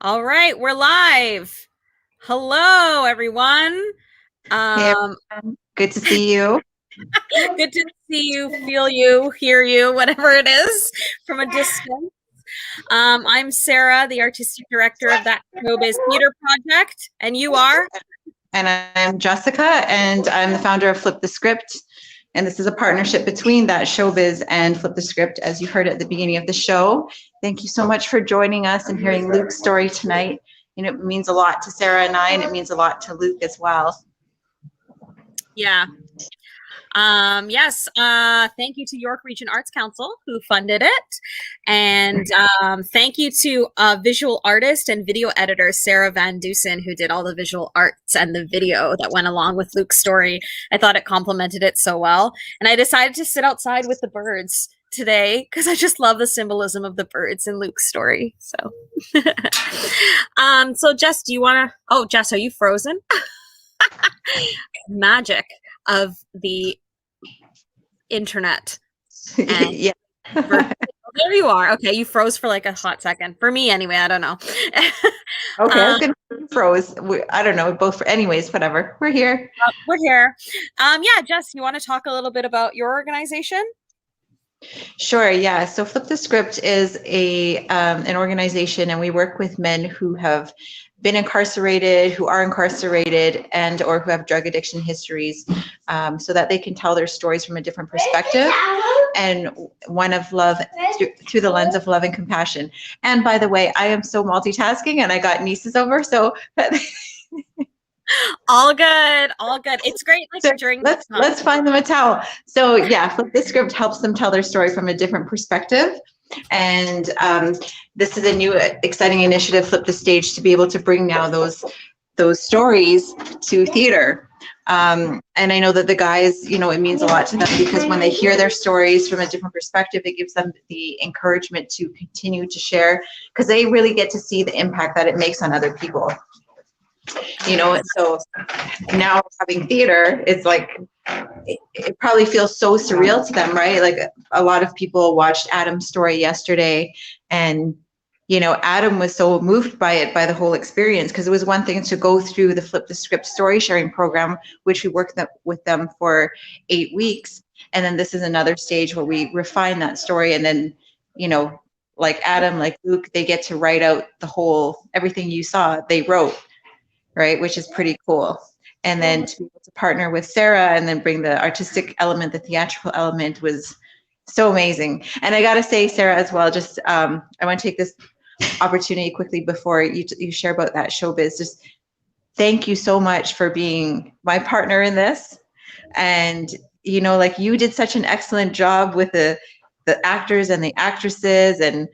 All right, we're live. Hello, everyone. Hey, Um, everyone. Good to see you. Good to see you, feel you, hear you, whatever it is from a distance. I'm Sarah, the artistic director of that Showbiz Theater Project, and you are? And I'm Jessica, and I'm the founder of Flip the Script. And this is a partnership between that Showbiz and Flip the Script, as you heard at the beginning of the show. Thank you so much for joining us and hearing Luke's story tonight. It means a lot to Sarah and I, and it means a lot to Luke as well. Yeah. Yes, thank you to York Region Arts Council who funded it. And thank you to visual artist and video editor Sarah Van Dusen, who did all the visual arts and the video that went along with Luke's story. I thought it complemented it so well. And I decided to sit outside with the birds today because I just love the symbolism of the birds in Luke's story. So, so Jess, do you want to? Oh, Jess, are you frozen? Magic of the internet. And Yeah. there you are. Okay, you froze for like a hot second. For me, anyway. I don't know. Okay, I was gonna froze. I don't know, both. Anyways, whatever. We're here. We're here. Yeah, Jess, you want to talk a little bit about your organization? Sure, yeah. So Flip the Script is an organization, and we work with men who have been incarcerated, who are incarcerated, and or who have drug addiction histories, so that they can tell their stories from a different perspective and one of love through the lens of love and compassion. And by the way, I am so multitasking, and I got nieces over, so All good, all good. It's great. Like so during let's find them a towel. So yeah, Flip the Script helps them tell their story from a different perspective. And this is a new exciting initiative, Flip the Stage, to be able to bring now those stories to theater. And I know that the guys, it means a lot to them because when they hear their stories from a different perspective, it gives them the encouragement to continue to share because they really get to see the impact that it makes on other people. And so now having theater, it's like it probably feels so surreal to them, right? Like a lot of people watched Adam's story yesterday, and Adam was so moved by it, by the whole experience, because it was one thing to go through the Flip the Script story sharing program, which we worked with them for 8 weeks, and then this is another stage where we refine that story, and then like Adam, like Luke, they get to write out the whole everything you saw they wrote, right? Which is pretty cool. And then to be able to partner with Sarah and then bring the artistic element, the theatrical element was so amazing. And I got to say, Sarah, as well, just I want to take this opportunity quickly before you share about that Showbiz. Just thank you so much for being my partner in this. And, like you did such an excellent job with the actors and the actresses. And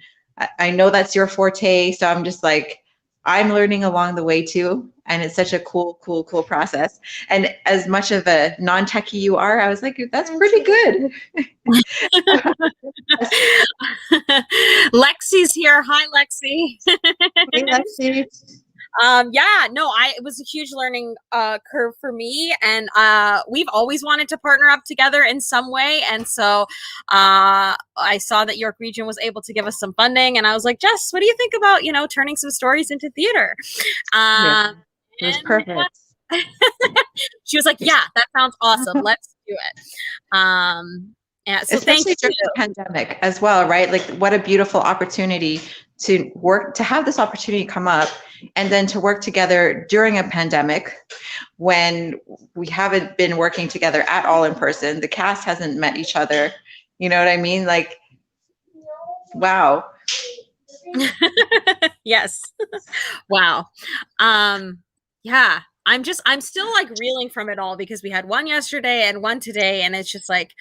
I know that's your forte. So I'm just like, I'm learning along the way too. And it's such a cool process. And as much of a non-techie you are, I was like, that's pretty good. Lexi's here. Hi, Lexi. Hey, Lexi. Yeah, no, it was a huge learning curve for me, and we've always wanted to partner up together in some way, and so I saw that York Region was able to give us some funding, and I was like, Jess, what do you think about turning some stories into theater? Yeah, it was perfect. She was like, yeah, that sounds awesome. Let's do it. Yeah, so especially during the pandemic as well, right? Like what a beautiful opportunity to have this opportunity come up, and then to work together during a pandemic when we haven't been working together at all in person. The cast hasn't met each other. You know what I mean? Like, wow. Yes. Wow. Yeah. I'm still like reeling from it all because we had one yesterday and one today, and it's just like,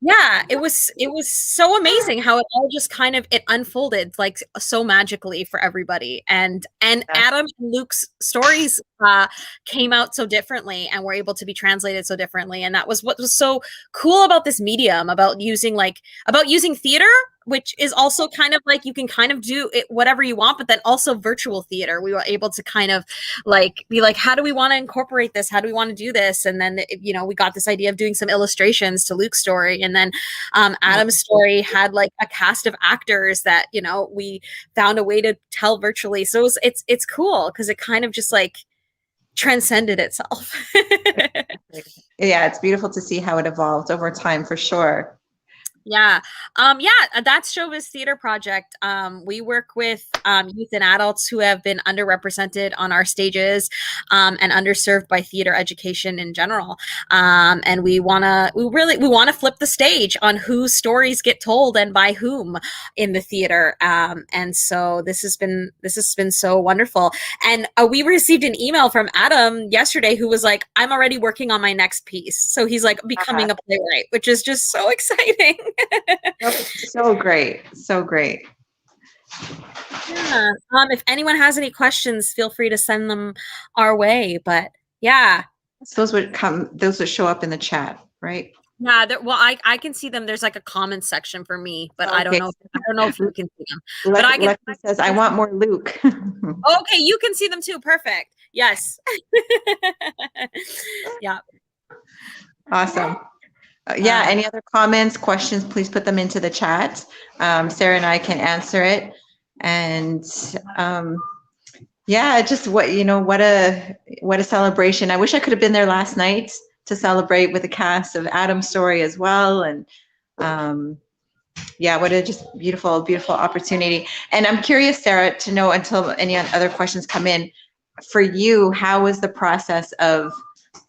yeah, it was so amazing how it all just kind of it unfolded like so magically for everybody. And Adam and Luke's stories came out so differently and were able to be translated so differently. And that was what was so cool about this medium, about using theater, which is also kind of like you can kind of do it whatever you want, but then also virtual theater. We were able to kind of like be like, how do we want to incorporate this? How do we want to do this? And then we got this idea of doing some illustrations to Luke's story, and And then Adam's story had like a cast of actors that, you know, we found a way to tell virtually. So it's cool because it kind of just like transcended itself. Yeah, it's beautiful to see how it evolved over time for sure. Yeah. That's Showbiz Theater Project. We work with youth and adults who have been underrepresented on our stages and underserved by theater education in general. And we want to flip the stage on whose stories get told and by whom in the theater. And so this has been so wonderful. And we received an email from Adam yesterday who was like, I'm already working on my next piece. So he's like becoming a playwright, which is just so exciting. So great. So great. Yeah. If anyone has any questions, feel free to send them our way. But yeah. Those would show up in the chat, right? Yeah, well, I can see them. There's like a comment section for me, but okay. I don't know if you can see them. But Lexi says, I want more Luke. Okay, you can see them too. Perfect. Yes. Yeah. Awesome. Yeah, any other comments, questions, please put them into the chat. Sarah and I can answer it. And yeah, just what a celebration. I wish I could have been there last night to celebrate with the cast of Adam's story as well. And yeah, what a just beautiful, beautiful opportunity. And I'm curious, Sarah, to know, until any other questions come in, for you, how was the process of,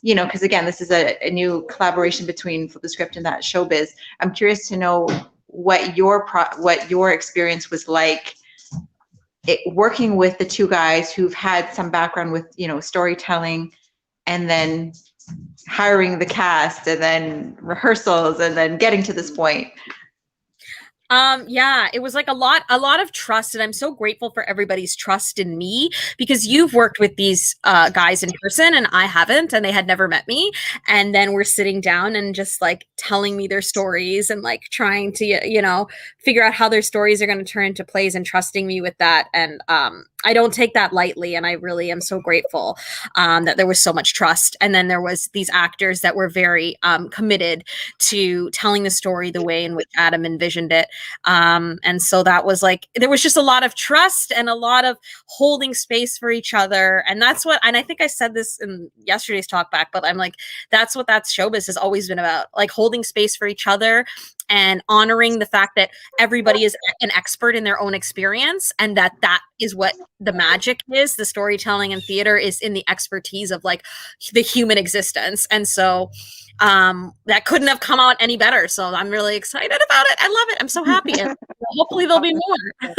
because again, this is a new collaboration between Flip the Script and That Showbiz. I'm curious to know what your experience was like working with the two guys who've had some background with, storytelling, and then hiring the cast, and then rehearsals, and then getting to this point. Yeah, it was like a lot of trust, and I'm so grateful for everybody's trust in me, because you've worked with these guys in person and I haven't, and they had never met me. And then we're sitting down and just like telling me their stories and like trying to, figure out how their stories are going to turn into plays, and trusting me with that. And I don't take that lightly, and I really am so grateful that there was so much trust. And then there was these actors that were very committed to telling the story the way in which Adam envisioned it. And so that was like, there was just a lot of trust and a lot of holding space for each other. And and I think I said this in yesterday's talk back, but I'm like, that's what That's Showbiz has always been about, like holding space for each other and honoring the fact that everybody is an expert in their own experience, and that is what the magic is. The storytelling and theater is in the expertise of like the human existence. And so that couldn't have come out any better. So I'm really excited about it. I love it. I'm so happy. And hopefully there'll be more.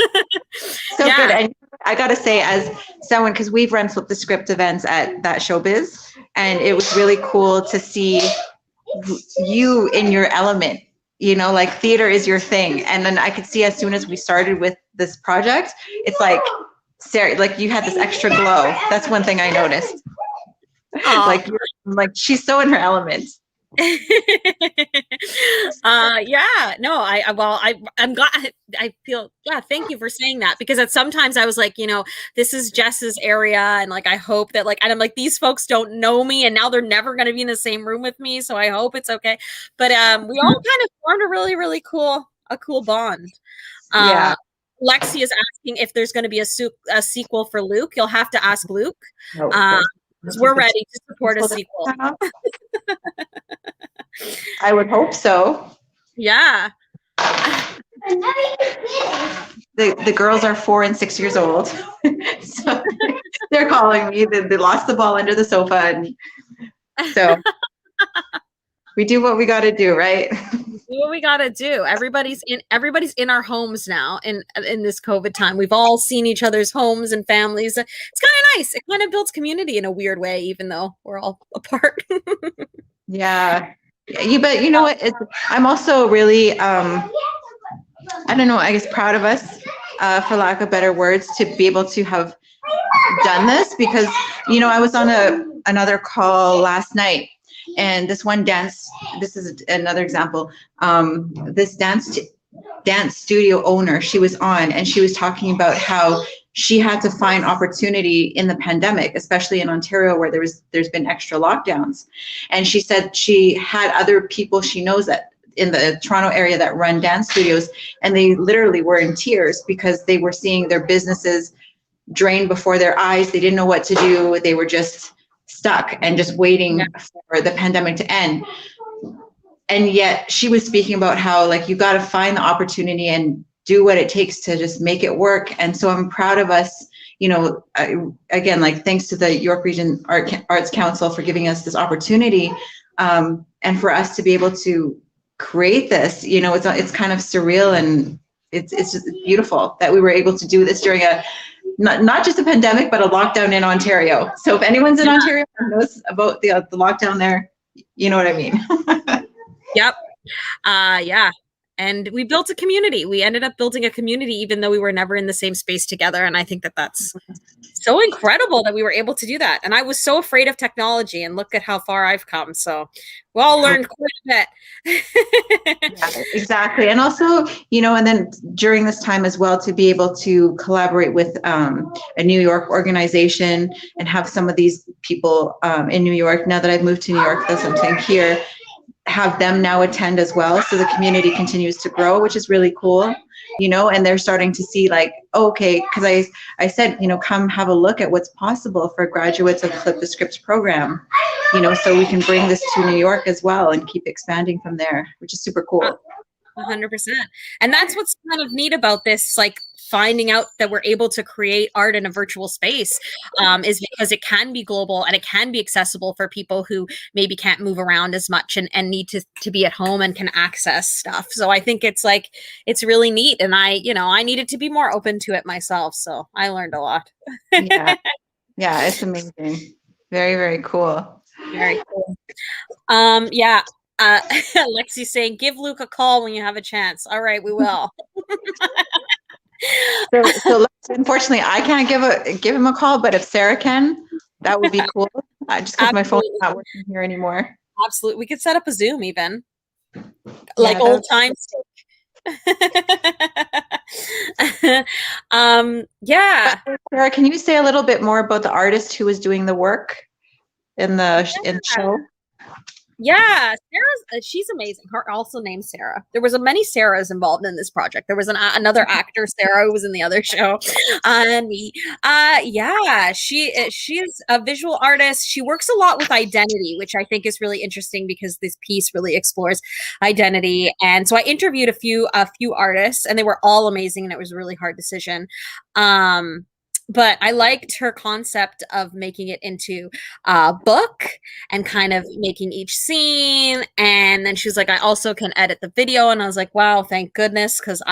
So yeah. Good. And I got to say, as someone, because we've run Flip the Script events at That Showbiz, and it was really cool to see you in your element. Like theater is your thing. And then I could see as soon as we started with this project, it's like, Sarah, like you had this extra glow. That's one thing I noticed. Like she's so in her element. I'm glad. I feel, thank you for saying that, because sometimes I was like, this is Jess's area, and like I hope that and I'm like, these folks don't know me, and now they're never going to be in the same room with me, so I hope it's okay. But we all kind of formed a really, really cool bond. Lexi is asking if there's going to be a sequel for Luke. You'll have to ask Luke. We're ready to support a sequel. I would hope so. Yeah. The girls are 4 and 6 years old. So they're calling me. They lost the ball under the sofa. And so we do what we got to do, right? Do what we got to do. Everybody's in our homes now in this COVID time. We've all seen each other's homes and families. It's kind of nice. It kind of builds community in a weird way, even though we're all apart. Yeah. But you know what? I'm also really, I don't know, I guess proud of us, for lack of better words, to be able to have done this, because, I was on another call last night, and this one dance, this is another example, this dance studio owner, she was on, and she was talking about how she had to find opportunity in the pandemic, especially in Ontario, where there's been extra lockdowns. And she said she had other people she knows that in the Toronto area that run dance studios, and they literally were in tears because they were seeing their businesses drained before their eyes. They didn't know what to do. They were just stuck and just waiting for the pandemic to end. And yet she was speaking about how, like, you got to find the opportunity and do what it takes to just make it work. And so I'm proud of us, you know, again, like, thanks to the York Region Arts Council for giving us this opportunity, and for us to be able to create this. You know, it's kind of surreal, and it's just beautiful that we were able to do this during a not just a pandemic, but a lockdown in Ontario. So if anyone's in Ontario and knows about the lockdown there, you know what I mean. Yep. Yeah. And we built a community. We ended up building a community, even though we were never in the same space together. And I think that that's so incredible that we were able to do that. And I was so afraid of technology, and look at how far I've come. So we all learned quite a bit. Yeah, exactly. And also, you know, and then during this time as well, to be able to collaborate with a New York organization and have some of these people in New York, now that I've moved to New York, that's something here, have them now attend as well. So the community continues to grow, which is really cool, you know, and they're starting to see, like, oh, okay, because I said, you know, come have a look at what's possible for graduates of the Flip the Script program, you know, so we can bring this to New York as well and keep expanding from there, which is super cool. 100%. And that's what's kind of neat about this, like, finding out that we're able to create art in a virtual space, is because it can be global and it can be accessible for people who maybe can't move around as much and need to be at home and can access stuff. So I think it's like, it's really neat. And I needed to be more open to it myself. So I learned a lot. Yeah, it's amazing. Very, very cool. Very cool. Yeah. Lexi's saying, give Luke a call when you have a chance. All right, we will. So unfortunately, I can't give him a call, but if Sarah can, that would be cool. Just because my phone's not working here anymore. Absolutely, we could set up a Zoom even, like old times. Yeah. But Sarah, can you say a little bit more about the artist who was doing the work in the show? Yeah, she's amazing. Her also named Sarah. There was many Sarahs involved in this project. There was another actor, Sarah, who was in the other show. Yeah, she's a visual artist. She works a lot with identity, which I think is really interesting because this piece really explores identity. And so I interviewed a few artists, and they were all amazing, and it was a really hard decision. But I liked her concept of making it into a book and kind of making each scene. And then she was like, I also can edit the video. And I was like, wow, thank goodness. Cause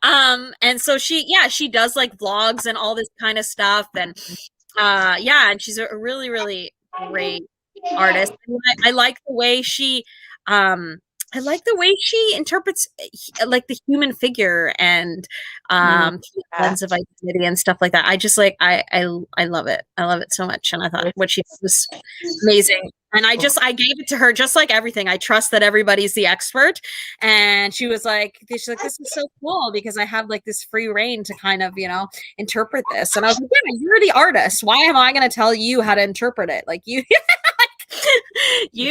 and so she does like vlogs and all this kind of stuff. And and she's a really, really great artist. I like the way she, interprets like the human figure and sense of identity and stuff like that. I just like I love it. I love it so much. And I thought what she did was amazing. And I gave it to her just like everything. I trust that everybody's the expert. And she was like, this is so cool because I have like this free reign to kind of, you know, interpret this. And I was like, yeah, you're the artist. Why am I going to tell you how to interpret it? Like you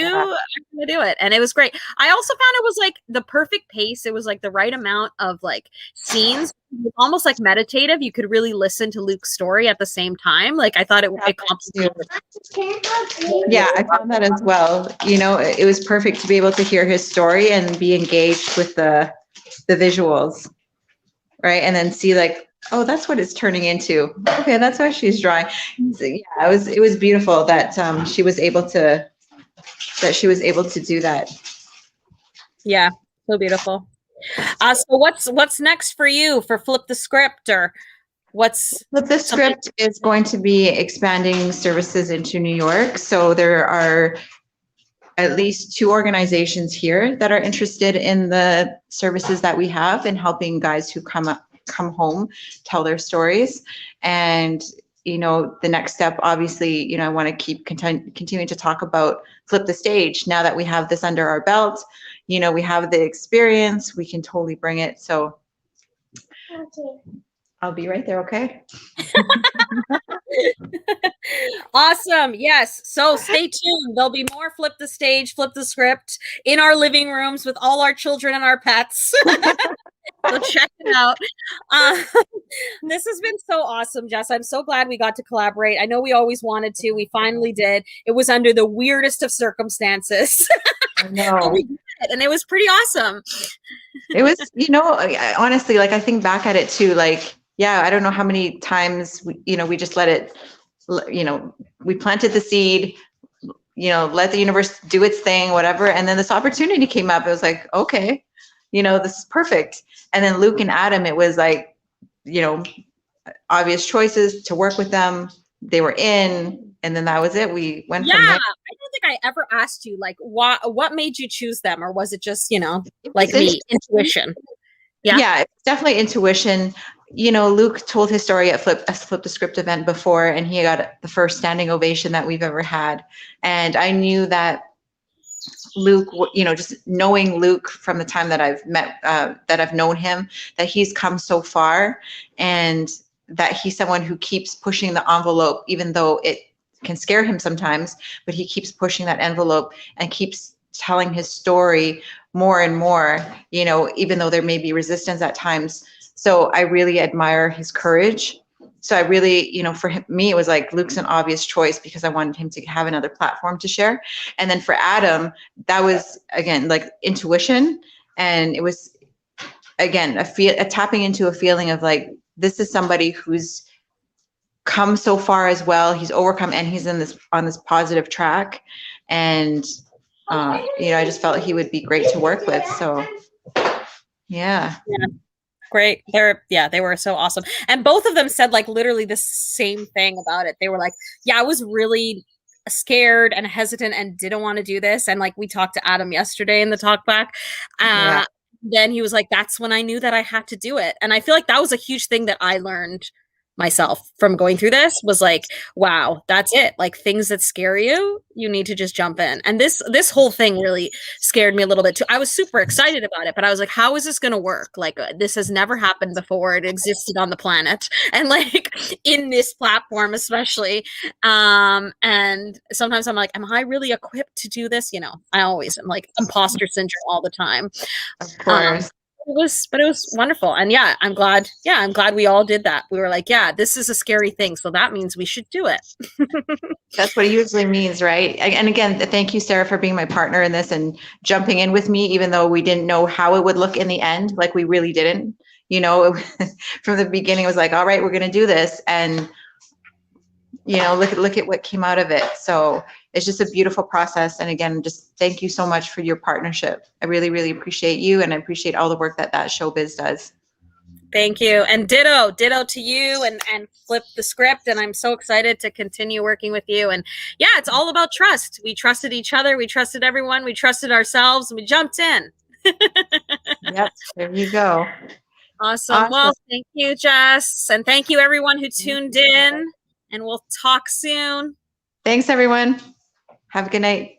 are gonna do it. And it was great. I also found it was like the perfect pace. It was like the right amount of like scenes, almost like meditative. You could really listen to Luke's story at the same time. Like I thought it complicated. Yeah, I found that as well. You know, it was perfect to be able to hear his story and be engaged with the visuals, right? And then see like, oh, that's what it's turning into. Okay, that's why she's drawing. So, yeah, it was beautiful that she was able to do that. Yeah, so beautiful. So what's next for you for Flip the Script, or what's Flip the Script is going to be expanding services into New York. So there are at least 2 organizations here that are interested in the services that we have and helping guys who come home tell their stories. And you know, the next step, obviously, you know, I want to keep continuing to talk about Flip the Stage. Now that we have this under our belt, you know, we have the experience, we can totally bring it. So okay. I'll be right there. Okay. Awesome. Yes. So stay tuned. There'll be more Flip the Stage, Flip the Script in our living rooms with all our children and our pets. So check it out. Uh, this has been so awesome, Jess. I'm so glad we got to collaborate. I know we always wanted to. We finally did. It was under the weirdest of circumstances. I know. We did it, and it was pretty awesome. It was, honestly, like I think back at it too, like, yeah, I don't know how many times we just let it, we planted the seed, let the universe do its thing, whatever. And then this opportunity came up. It was like, okay, this is perfect. And then Luke and Adam, it was like, obvious choices to work with them. They were in, and then that was it. We went from there. I don't think I ever asked you, like, what made you choose them? Or was it just, intuition? Yeah, it's definitely intuition. Luke told his story at Flip the Script event before, and he got the first standing ovation that we've ever had. And I knew that Luke, just knowing Luke from the time that I've known him, that he's come so far, and that he's someone who keeps pushing the envelope, even though it can scare him sometimes, but he keeps pushing that envelope and keeps telling his story more and more, even though there may be resistance at times. So I really admire his courage. So I really, for me, it was like Luke's an obvious choice because I wanted him to have another platform to share. And then for Adam, that was, again, like intuition. And it was, again, a tapping into a feeling of like, this is somebody who's come so far as well. He's overcome, and he's on this positive track. And, I just felt he would be great to work with. So, yeah. Great. They were so awesome. And both of them said like literally the same thing about it. They were like, yeah, I was really scared and hesitant and didn't want to do this. And like we talked to Adam yesterday in the talk back. Then he was like, that's when I knew that I had to do it. And I feel like that was a huge thing that I learned myself from going through this, was like, wow, that's it. Like things that scare you, you need to just jump in. And this whole thing really scared me a little bit too. I was super excited about it, but I was like, how is this going to work? Like this has never happened before. It existed on the planet, and like in this platform especially. And sometimes I'm like, am I really equipped to do this? I always am like imposter syndrome all the time. Of course. It was wonderful. And yeah, I'm glad we all did that. We were like, yeah, this is a scary thing, so that means we should do it. That's what it usually means, right? And again, thank you, Sarah, for being my partner in this and jumping in with me, even though we didn't know how it would look in the end. Like we really didn't, from the beginning, it was like, all right, we're going to do this. And, look at what came out of it. So it's just a beautiful process. And again, just thank you so much for your partnership. I really, really appreciate you. And I appreciate all the work that Showbiz does. Thank you. And ditto to you and Flip the Script. And I'm so excited to continue working with you. And yeah, it's all about trust. We trusted each other. We trusted everyone. We trusted ourselves, and we jumped in. Yep. There you go. Awesome. Well, thank you, Jess. And thank you everyone who tuned in, and we'll talk soon. Thanks, everyone. Have a good night.